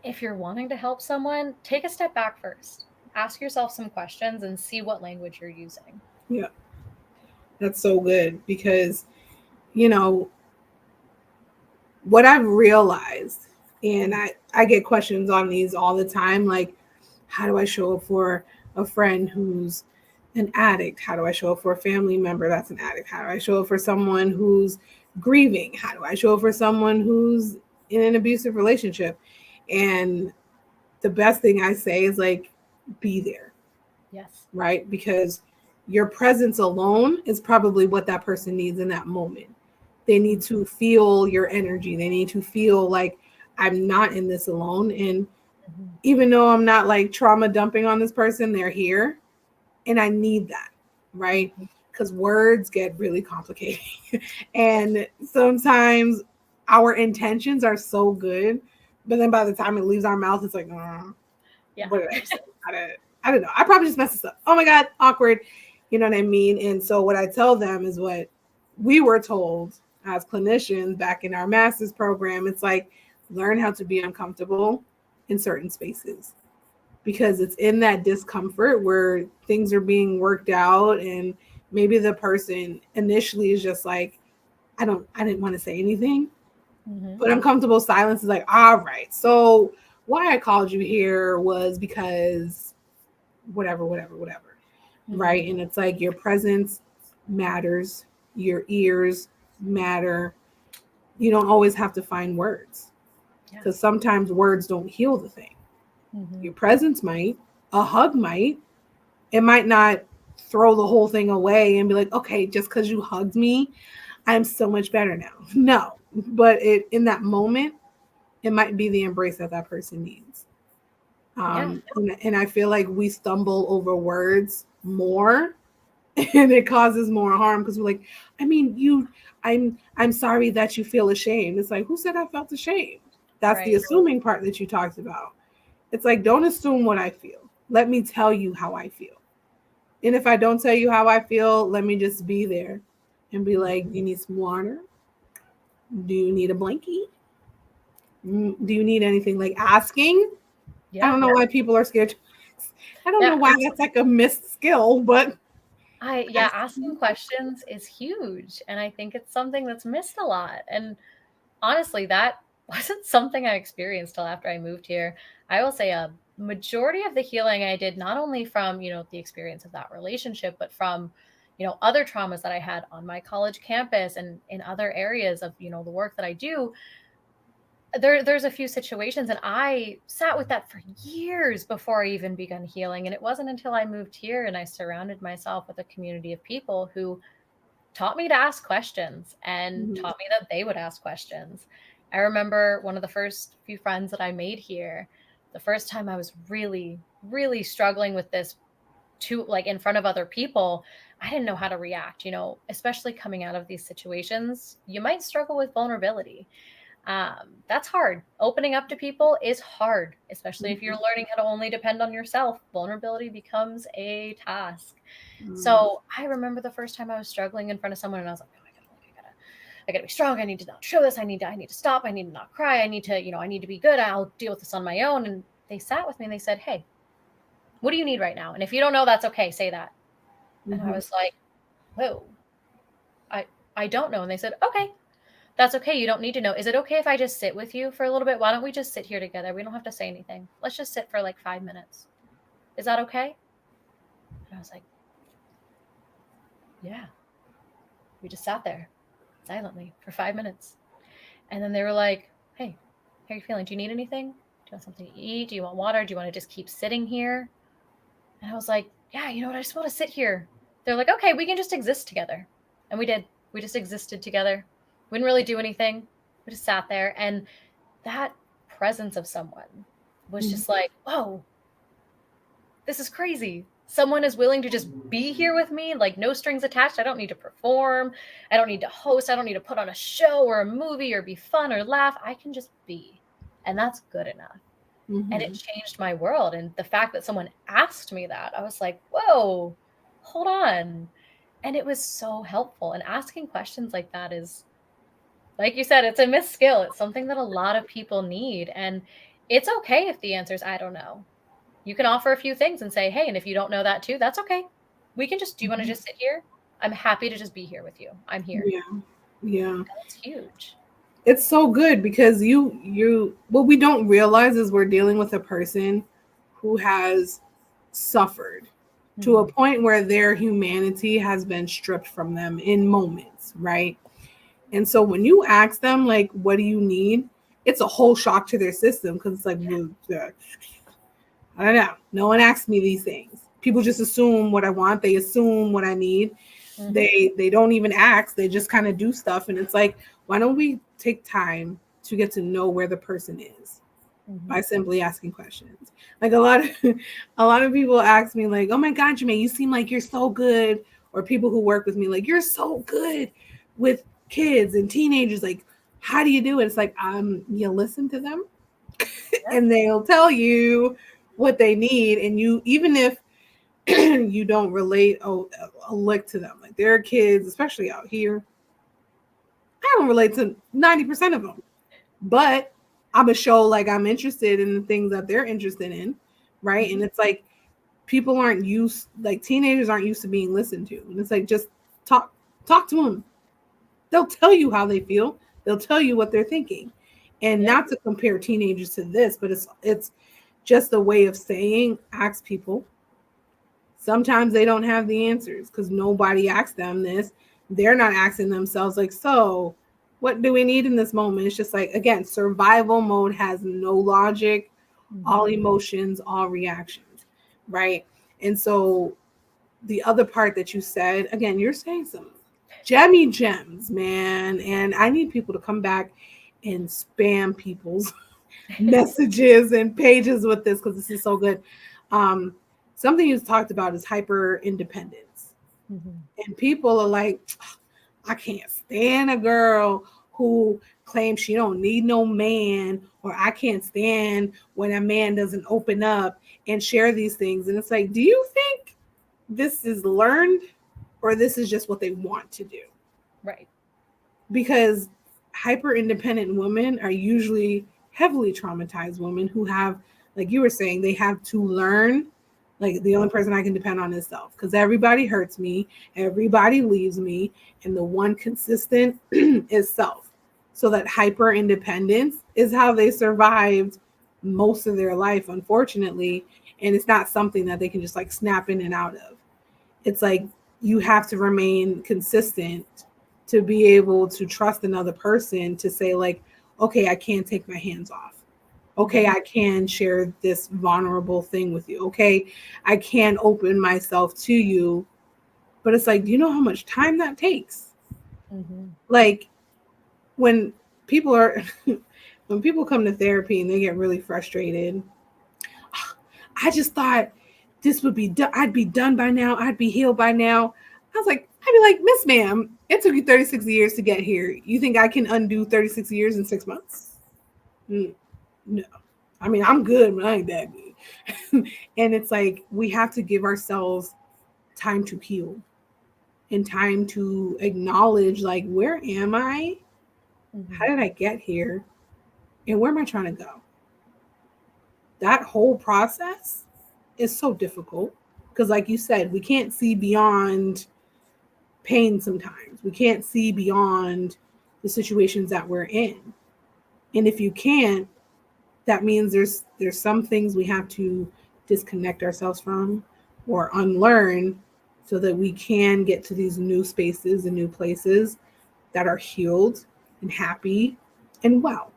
if you're wanting to help someone, take a step back first. Ask yourself some questions and see what language you're using. Yeah. That's so good because, what I've realized, and I get questions on these all the time, like, how do I show up for a friend who's an addict? How do I show up for a family member that's an addict? How do I show up for someone who's grieving? How do I show up for someone who's in an abusive relationship? And the best thing I say is like, be there. Yes. Right? Because your presence alone is probably what that person needs in that moment. They need to feel your energy. They need to feel like I'm not in this alone. And even though I'm not like trauma dumping on this person, they're here. And I need that, right? Because words get really complicated. And sometimes our intentions are so good, but then by the time it leaves our mouth, it's like, yeah. What did I say? I don't know. I probably just messed this up. Oh my God, awkward. You know what I mean? And so what I tell them is what we were told as clinicians back in our master's program. It's like, learn how to be uncomfortable in certain spaces. Because it's in that discomfort where things are being worked out, and maybe the person initially is just like, I didn't want to say anything, but uncomfortable silence is like, all right, so why I called you here was because whatever, right? And it's like your presence matters, your ears matter. You don't always have to find words, because sometimes words don't heal the thing. Your presence might, a hug might, it might not throw the whole thing away and be like, okay, just because you hugged me, I'm so much better now. No, but in that moment, it might be the embrace that person needs. And I feel like we stumble over words more and it causes more harm because we're like, I mean, I'm sorry that you feel ashamed. It's like, who said I felt ashamed? That's the Right. assuming part that you talked about. It's like, don't assume what I feel. Let me tell you how I feel. And if I don't tell you how I feel, let me just be there and be like, do you need some water? Do you need a blankie? Do you need anything? Like asking? I Yeah. don't know why people are scared. I don't Yeah. know why that's like a missed skill, but Asking questions is huge. And I think it's something that's missed a lot. And honestly, that wasn't something I experienced till after I moved here. I will say a majority of the healing I did not only from, the experience of that relationship, but from, other traumas that I had on my college campus and in other areas of, the work that I do. There's a few situations, and I sat with that for years before I even begun healing. And it wasn't until I moved here and I surrounded myself with a community of people who taught me to ask questions and taught me that they would ask questions. I remember one of the first few friends that I made here, the first time I was really, really struggling with this in front of other people, I didn't know how to react, especially coming out of these situations. You might struggle with vulnerability. That's hard. Opening up to people is hard, especially if you're learning how to only depend on yourself. Vulnerability becomes a task. So I remember the first time I was struggling in front of someone, and I was like, oh my God, I gotta be strong. I need to not show this. I need to stop. I need to not cry. I need to be good. I'll deal with this on my own. And they sat with me and they said, hey, what do you need right now? And if you don't know, that's okay. Say that. And I was like, whoa, I don't know. And they said, okay, that's okay. You don't need to know. Is it okay if I just sit with you for a little bit? Why don't we just sit here together? We don't have to say anything. Let's just sit for like 5 minutes. Is that okay? And I was like, yeah. We just sat there silently for 5 minutes. And then they were like, hey, how are you feeling? Do you need anything? Do you want something to eat? Do you want water? Do you want to just keep sitting here? And I was like, yeah, you know what? I just want to sit here. They're like, okay, we can just exist together. And we did. We just existed together. We didn't really do anything. We just sat there. And that presence of someone was just like, whoa, this is crazy. Someone is willing to just be here with me, like no strings attached. I don't need to perform. I don't need to host. I don't need to put on a show or a movie or be fun or laugh. I can just be. And that's good enough. And it changed my world. And the fact that someone asked me that, I was like, whoa, hold on. And it was so helpful. And asking questions like that is, like you said, it's a missed skill. It's something that a lot of people need. And it's okay if the answer is, I don't know. You can offer a few things and say, hey, and if you don't know that too, that's okay. We can just, do you want to just sit here? I'm happy to just be here with you. I'm here. Yeah. That's huge. It's so good because what we don't realize is we're dealing with a person who has suffered to a point where their humanity has been stripped from them in moments, right? And so when you ask them, like, what do you need? It's a whole shock to their system because it's like, I don't know. No one asks me these things. People just assume what I want. They assume what I need. They don't even ask. They just kind of do stuff. And it's like, why don't we take time to get to know where the person is by simply asking questions? Like a lot of people ask me like, oh my God, Jermaine, you seem like you're so good. Or people who work with me, like, you're so good with kids and teenagers. Like, how do you do it? It's like, you listen to them and they'll tell you what they need. And you, even if you don't relate a lick to them, like there are kids, especially out here, I don't relate to 90% of them, but I'm a show like I'm interested in the things that they're interested in, right? And it's like people aren't used, like teenagers aren't used to being listened to, and it's like just talk to them. They'll tell you how they feel. They'll tell you what they're thinking, and not to compare teenagers to this, but it's just a way of saying ask people. Sometimes they don't have the answers because nobody asked them this. They're not asking themselves like, so what do we need in this moment? It's just like, again, survival mode has no logic, all emotions, all reactions, right? And so the other part that you said, again, you're saying some jammy gems, man. And I need people to come back and spam people's messages and pages with this because this is so good. Something you talked about is hyper independence, Mhm. And people are like, I can't stand a girl who claims she don't need no man, or I can't stand when a man doesn't open up and share these things. And it's like, do you think this is learned, or this is just what they want to do? Right. Because hyper independent women are usually heavily traumatized women who have, like you were saying, they have to learn, like, the only person I can depend on is self, because everybody hurts me, everybody leaves me, and the one consistent is self. So that hyper independence is how they survived most of their life, unfortunately. And it's not something that they can just like snap in and out of. It's like you have to remain consistent to be able to trust another person to say, like, okay, I can take my hands off. Okay, I can share this vulnerable thing with you. Okay, I can open myself to you. But it's like, do you know how much time that takes? Mm-hmm. Like, when people are when people come to therapy and they get really frustrated, I just thought this would be done. I'd be done by now. I'd be healed by now. I was like, I'd be like, Miss Ma'am, it took you 36 years to get here. You think I can undo 36 years in 6 months? No. I mean, I'm good, but I ain't that good. And it's like, we have to give ourselves time to heal and time to acknowledge, like, where am I? How did I get here? And where am I trying to go? That whole process is so difficult because, like you said, we can't see beyond pain sometimes. We can't see beyond the situations that we're in. And if you can't, that means there's some things we have to disconnect ourselves from or unlearn so that we can get to these new spaces and new places that are healed and happy and well.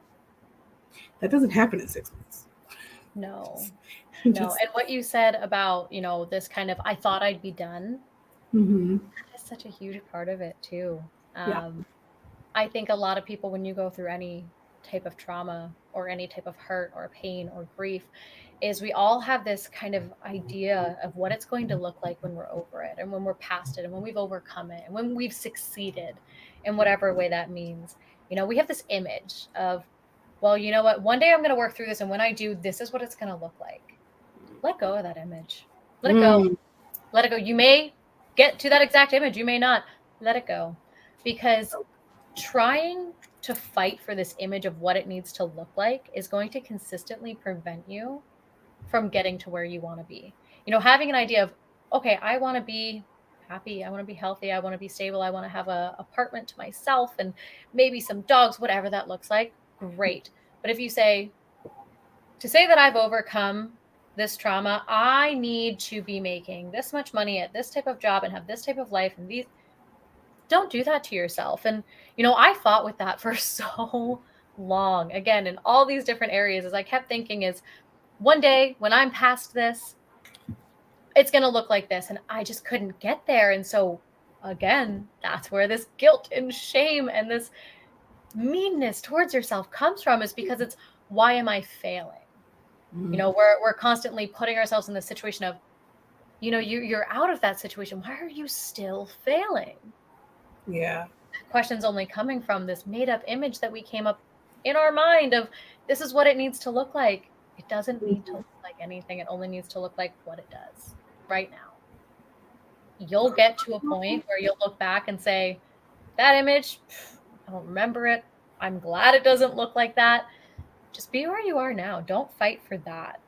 That doesn't happen in 6 months. No. No. And what you said about, this kind of, I thought I'd be done. Mm-hmm. That is such a huge part of it too. Yeah. I think a lot of people, when you go through any type of trauma or any type of hurt or pain or grief, is we all have this kind of idea of what it's going to look like when we're over it and when we're past it and when we've overcome it and when we've succeeded in whatever way that means. We have this image of, well, you know what, one day I'm going to work through this, and when I do, this is what it's going to look like. Let go of that image. Let it go. Let it go. You may get to that exact image. You may not. Let it go. Because trying to fight for this image of what it needs to look like is going to consistently prevent you from getting to where you want to be. Having an idea of, okay, I want to be happy, I want to be healthy, I want to be stable, I want to have an apartment to myself and maybe some dogs, whatever that looks like, great. But if you say, to say that I've overcome this trauma, I need to be making this much money at this type of job and have this type of life, and these, don't do that to yourself. And, I fought with that for so long, again, in all these different areas, as I kept thinking is, one day when I'm past this, it's going to look like this. And I just couldn't get there. And so again, that's where this guilt and shame and this meanness towards yourself comes from, is because it's, why am I failing? We're constantly putting ourselves in the situation of, you're out of that situation. Why are you still failing? Yeah. That question's only coming from this made up image that we came up in our mind of, this is what it needs to look like. It doesn't need to look like anything. It only needs to look like what it does right now. You'll get to a point where you'll look back and say, that image, I don't remember it. I'm glad it doesn't look like that. Just be where you are now. Don't fight for that.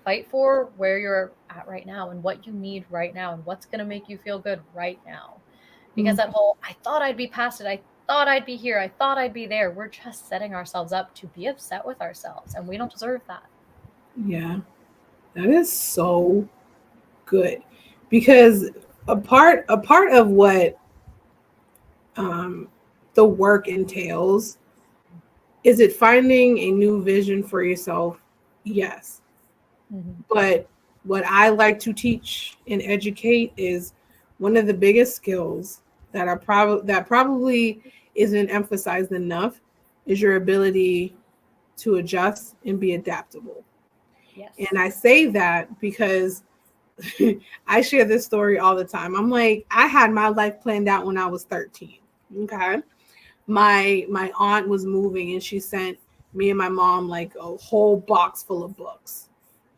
Fight for where you're at right now and what you need right now and what's going to make you feel good right now. Because that whole, I thought I'd be past it, I thought I'd be here, I thought I'd be there, we're just setting ourselves up to be upset with ourselves, and we don't deserve that. Yeah, that is so good, because a part of what the work entails is it finding a new vision for yourself. Yes. But what I like to teach and educate is one of the biggest skills that probably isn't emphasized enough is your ability to adjust and be adaptable. Yes. And I say that because I share this story all the time. I'm like, I had my life planned out when I was 13. Okay. My aunt was moving and she sent me and my mom like a whole box full of books.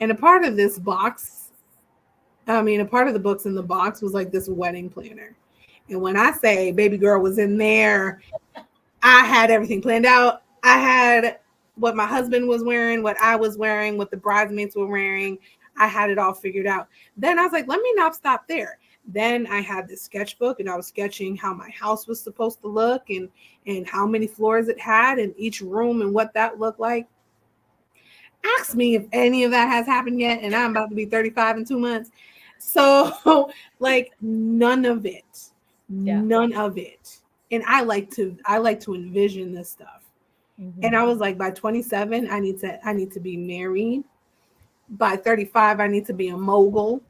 And a part of this box, a part of the books in the box was like this wedding planner. And when I say baby girl was in there, I had everything planned out. I had what my husband was wearing, what I was wearing, what the bridesmaids were wearing. I had it all figured out. Then I was like, let me not stop there. Then I had this sketchbook and I was sketching how my house was supposed to look and how many floors it had and each room and what that looked like. Ask me if any of that has happened yet. And I'm about to be 35 in 2 months. So like none of it. None of it. And I like to envision this stuff. Mm-hmm. And I was like, by 27, I need to be married. By 35, I need to be a mogul.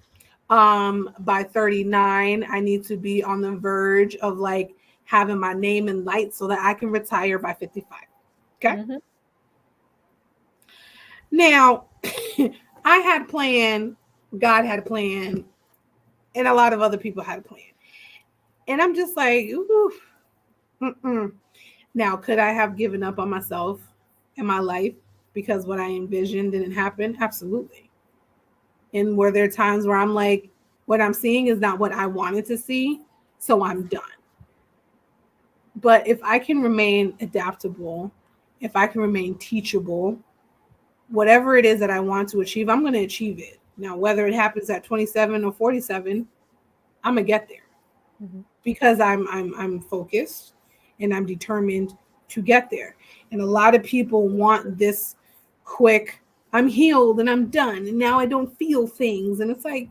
By 39, I need to be on the verge of like having my name in lights so that I can retire by 55. Okay. Mm-hmm. Now, I had planned, God had a plan, and a lot of other people had a plan. And I'm just like, ooh, mm-mm. Now, could I have given up on myself and my life because what I envisioned didn't happen? Absolutely. And were there times where I'm like, what I'm seeing is not what I wanted to see, so I'm done. But if I can remain adaptable, if I can remain teachable, whatever it is that I want to achieve, I'm going to achieve it. Now, whether it happens at 27 or 47, I'm going to get there. Mm-hmm. Because I'm focused and I'm determined to get there. And a lot of people want this quick, I'm healed and I'm done and now I don't feel things. And it's like,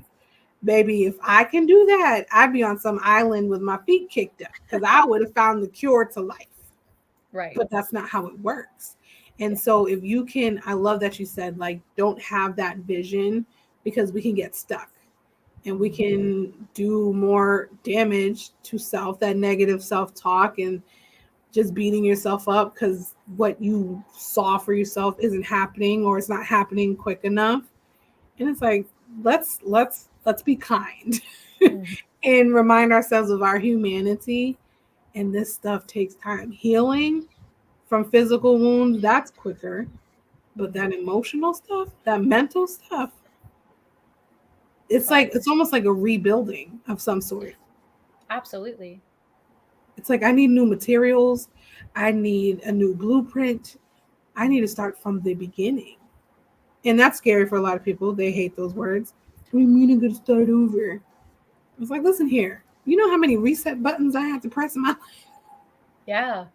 baby, if I can do that, I'd be on some island with my feet kicked up because I would have found the cure to life. Right. But that's not how it works. And so if you can, I love that you said, like, don't have that vision because we can get stuck. And we can do more damage to self, that negative self-talk and just beating yourself up because what you saw for yourself isn't happening or it's not happening quick enough. And it's like, let's be kind and remind ourselves of our humanity. And this stuff takes time. Healing from physical wounds, that's quicker. But that emotional stuff, that mental stuff, it's almost like a rebuilding of some sort. Absolutely. It's like I need new materials. I need a new blueprint. I need to start from the beginning. And that's scary for a lot of people. They hate those words. What do you mean I'm going to start over? It's like, listen here. You know how many reset buttons I had to press in my life? Yeah.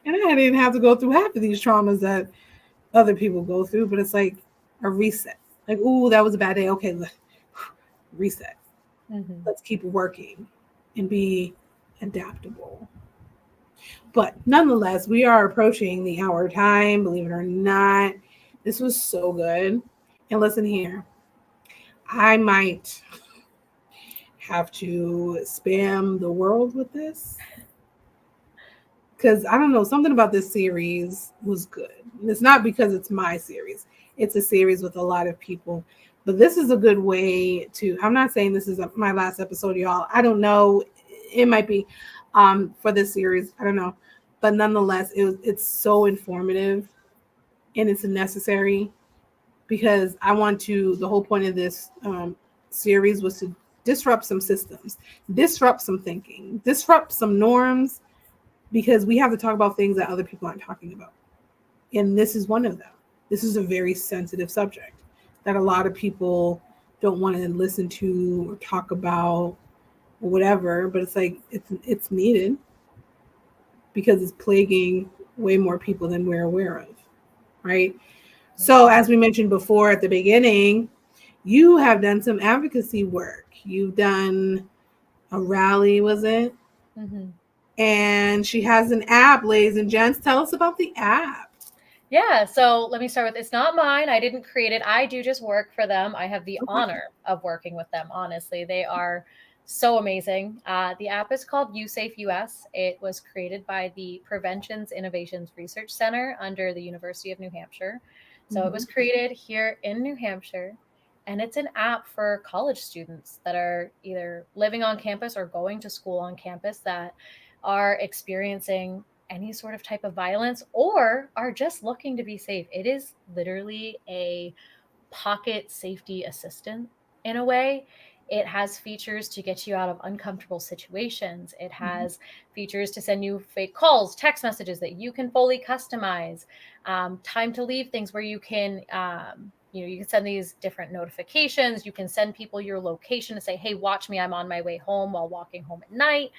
And I didn't have to go through half of these traumas that other people go through. But it's like a reset. Like, ooh, that was a bad day. Okay, reset. Mm-hmm. Let's keep working and be adaptable. But nonetheless, we are approaching the hour time, believe it or not. This was so good. And listen here, I might have to spam the world with this because I don't know, something about this series was good. And it's not because it's my series. It's a series with a lot of people. But this is a good way to, I'm not saying this is my last episode, y'all. I don't know. It might be for this series. I don't know. But nonetheless, it's so informative and it's necessary because the whole point of this series was to disrupt some systems, disrupt some thinking, disrupt some norms, because we have to talk about things that other people aren't talking about. And this is one of them. This is a very sensitive subject that a lot of people don't want to listen to or talk about or whatever, but it's like it's needed because it's plaguing way more people than we're aware of, right? So as we mentioned before at the beginning, you have done some advocacy work. You've done a rally, was it? Mm-hmm. And she has an app, ladies and gents. Tell us about the app. Yeah, so let me start with, it's not mine. I didn't create it. I do just work for them. I have the honor of working with them, honestly. They are so amazing. The app is called USafe US. It was created by the Preventions Innovations Research Center under the University of New Hampshire. So it was created here in New Hampshire. And it's an app for college students that are either living on campus or going to school on campus that are experiencing any sort of type of violence or are just looking to be safe. It is literally a pocket safety assistant in a way. It has features to get you out of uncomfortable situations. It has features to send you fake calls, text messages that you can fully customize, time to leave things where you can, you can send these different notifications. You can send people your location to say, hey, watch me, I'm on my way home while walking home at night.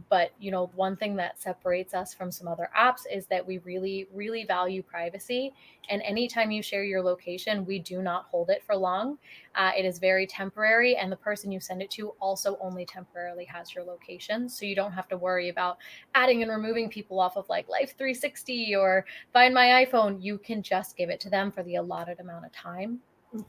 But one thing that separates us from some other apps is that we really, really value privacy. And anytime you share your location, we do not hold it for long. It is very temporary, and the person you send it to also only temporarily has your location. So you don't have to worry about adding and removing people off of like Life 360 or Find My iPhone. You can just give it to them for the allotted amount of time.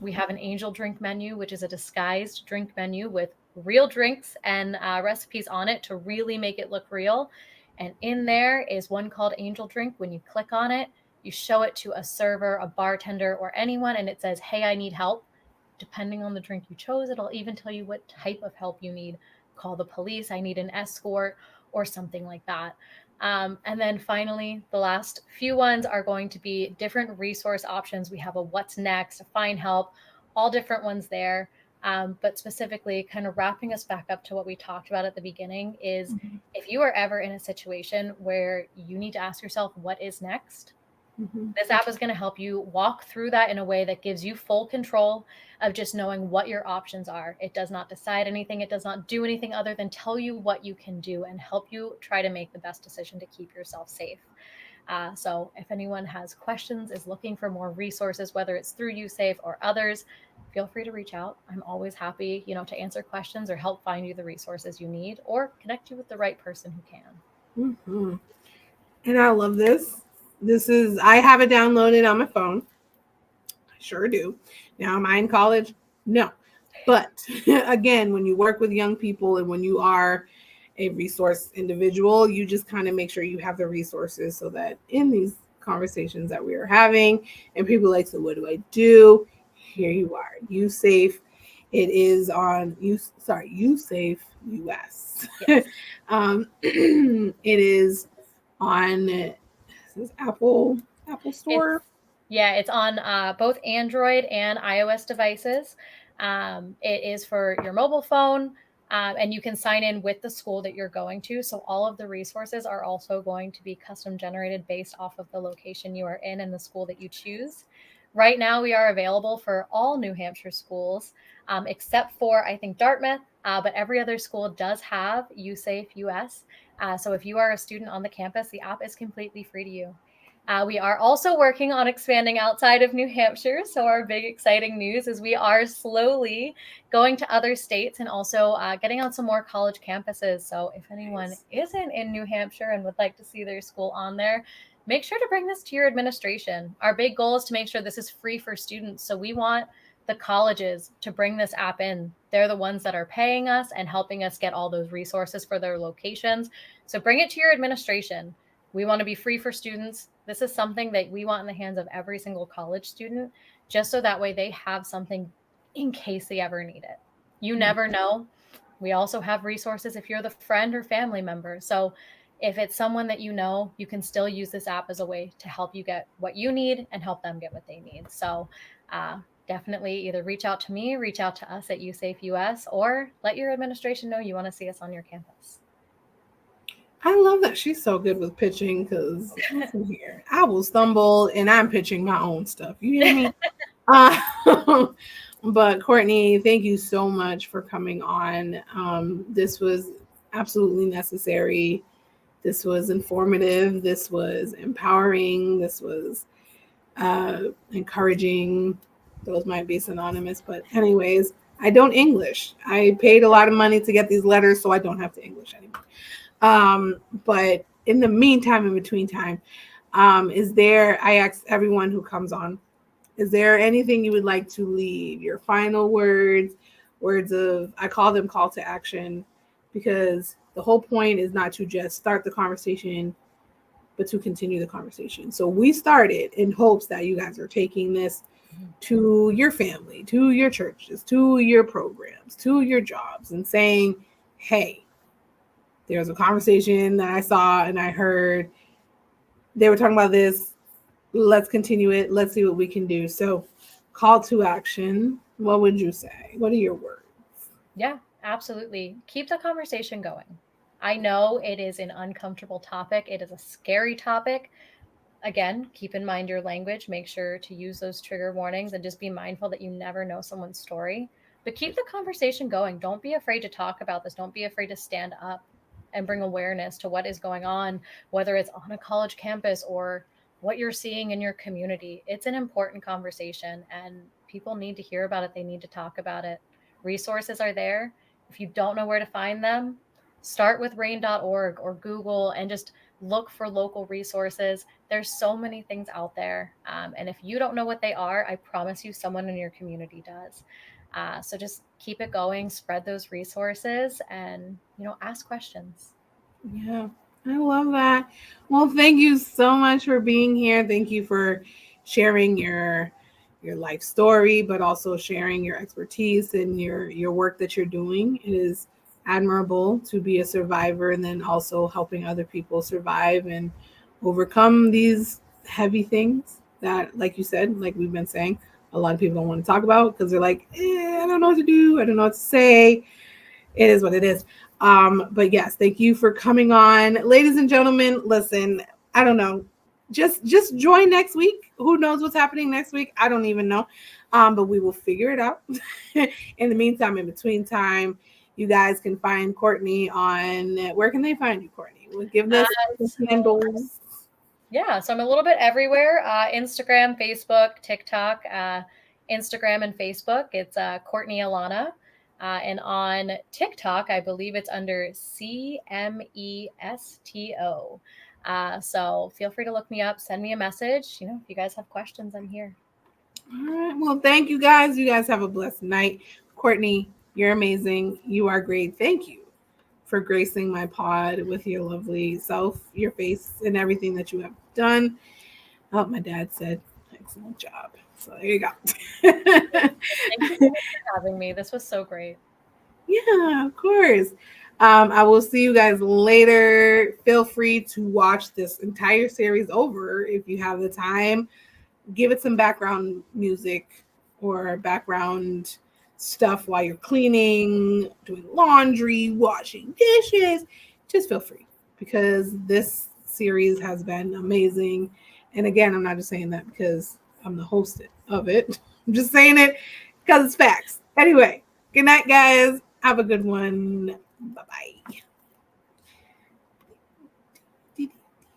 We have an angel drink menu, which is a disguised drink menu with real drinks and recipes on it to really make it look real. And in there is one called Angel Drink. When you click on it, you show it to a server, a bartender, or anyone, and it says, hey, I need help. Depending on the drink you chose, it'll even tell you what type of help you need. Call the police, I need an escort, or something like that. And then finally, the last few ones are going to be different resource options. We have a what's next, a find help, all different ones there. But specifically, kind of wrapping us back up to what we talked about at the beginning is if you are ever in a situation where you need to ask yourself, what is next? This app is going to help you walk through that in a way that gives you full control of just knowing what your options are. It does not decide anything. It does not do anything other than tell you what you can do and help you try to make the best decision to keep yourself safe. So if anyone has questions, is looking for more resources, whether it's through USafe or others, feel free to reach out. I'm always happy, to answer questions or help find you the resources you need or connect you with the right person who can. And I love this. I have it downloaded on my phone. I sure do. Now, am I in college? No. But again, when you work with young people and when you are a resource individual, you just kind of make sure you have the resources so that in these conversations that we are having and people like, so what do I do? Here you are. USafe. It is on USafe US. Yes. It is on Apple Store. It's on both Android and iOS devices. It is for your mobile phone, and you can sign in with the school that you're going to. So all of the resources are also going to be custom generated based off of the location you are in and the school that you choose. Right now, we are available for all New Hampshire schools, except for, I think, Dartmouth, but every other school does have USafe US. So if you are a student on the campus, the app is completely free to you. We are also working on expanding outside of New Hampshire. So our big exciting news is we are slowly going to other states and also getting on some more college campuses. So if anyone isn't in New Hampshire and would like to see their school on there, make sure to bring this to your administration. Our big goal is to make sure this is free for students. So we want the colleges to bring this app in. They're the ones that are paying us and helping us get all those resources for their locations. So bring it to your administration. We want to be free for students. This is something that we want in the hands of every single college student, just so that way they have something in case they ever need it. You never know. We also have resources if you're the friend or family member. So if it's someone that you can still use this app as a way to help you get what you need and help them get what they need. So definitely either reach out to me, reach out to us at USafe US, or let your administration know you want to see us on your campus. I love that she's so good with pitching because listen here, I will stumble and I'm pitching my own stuff. You hear me? But Courtney, thank you so much for coming on. This was absolutely necessary. This was informative. This was empowering. This was encouraging. Those might be synonymous, but anyways, I don't English. I paid a lot of money to get these letters, so I don't have to English anymore. But in the meantime, in between time, I ask everyone who comes on, is there anything you would like to leave? Your final words of, I call them call to action, because the whole point is not to just start the conversation, but to continue the conversation. So we started in hopes that you guys are taking this to your family, to your churches, to your programs, to your jobs, and saying, hey, there's a conversation that I saw and I heard they were talking about this. Let's continue it. Let's see what we can do. So, call to action. What would you say? What are your words? Yeah, absolutely. Keep the conversation going. I know it is an uncomfortable topic. It is a scary topic. Again, keep in mind your language. Make sure to use those trigger warnings and just be mindful that you never know someone's story. But keep the conversation going. Don't be afraid to talk about this. Don't be afraid to stand up and bring awareness to what is going on, whether it's on a college campus or what you're seeing in your community. It's an important conversation and people need to hear about it. They need to talk about it. Resources are there. If you don't know where to find them, start with rain.org or Google and just look for local resources. There's so many things out there. And if you don't know what they are, I promise you someone in your community does. So just keep it going, spread those resources and, ask questions. Yeah, I love that. Well, thank you so much for being here. Thank you for sharing your life story, but also sharing your expertise and your work that you're doing. It is admirable to be a survivor and then also helping other people survive and overcome these heavy things that, like you said, like we've been saying, a lot of people don't want to talk about because they're like, I don't know what to do. I don't know what to say. It is what it is. But yes, thank you for coming on. Ladies and gentlemen, listen, I don't know. Just join next week. Who knows what's happening next week? I don't even know. But we will figure it out. In the meantime, in between time, you guys can find Courtney on, where can they find you, Courtney? We'll give this handles. Yeah, so I'm a little bit everywhere. Instagram, Facebook, TikTok, Instagram and Facebook. It's Courtney Alana. And on TikTok, I believe it's under CMESTO. So feel free to look me up, send me a message. If you guys have questions, I'm here. All right. Well, thank you guys. You guys have a blessed night. Courtney, you're amazing. You are great. Thank you for gracing my pod with your lovely self, your face, and everything that you have done. Oh, my dad said, excellent job. So there you go. Thank you so much for having me. This was so great. Yeah, of course. I will see you guys later. Feel free to watch this entire series over if you have the time. Give it some background music or background stuff while you're cleaning, doing laundry, washing dishes. Just feel free because this series has been amazing. And again, I'm not just saying that because I'm the host of it. I'm just saying it because it's facts. Anyway, good night, guys. Have a good one. Bye-bye.